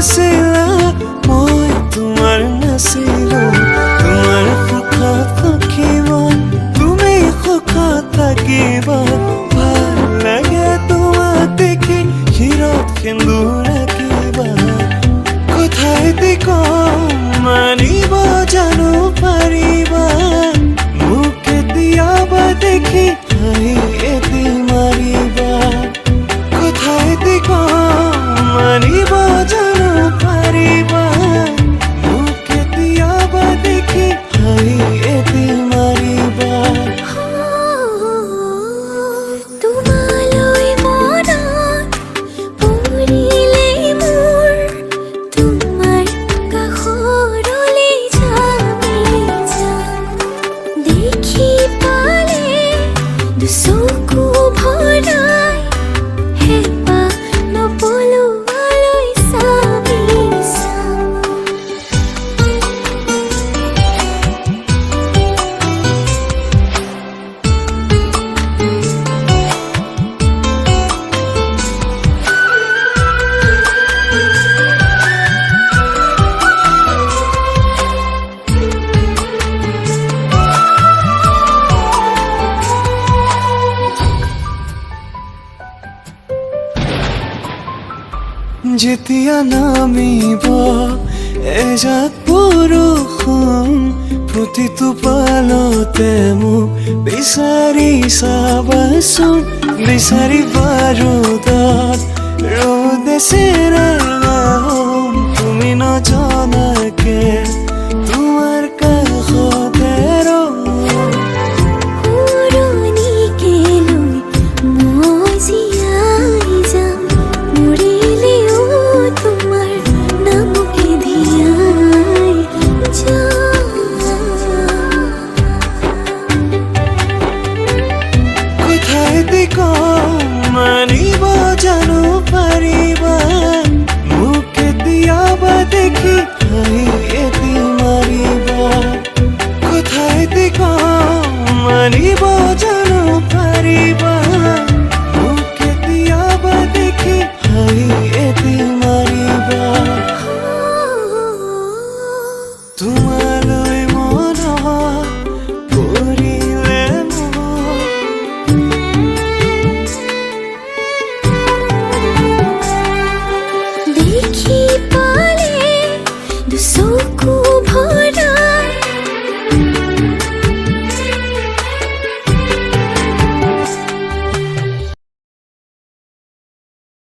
আছিলা মই তোমাৰ নাছিলো তোমাৰ সুখত থাকিবা তুমি সুখত থাকিবা ভাল লাগে তোমাক দেখি শিৰত সেন্দুৰ ৰাখিবা কথাইদি কম মানিব জানো পাৰিবা মোক কেতিয়াবা দেখি হাঁহি এটি মাৰিবা কথাইদি কম মানিব জানো পাৰিবা মোক কেতিয়াবা দেখি হাঁহি এটি মাৰিবা তোমালৈ মনত পৰিলে মোৰ তোমাৰ কাষৰলৈ যামেই যাম দেখি পালে দুচকু ভৰাই হেঁপাহ নপলোৱালৈ চামেই চাম যেতিয়া নামিব এজাক বৰষুণ প্ৰতিটো পালতে মোক বিচাৰি চাবাচোন বিচাৰি বাৰুদত ৰ'দে চেৰা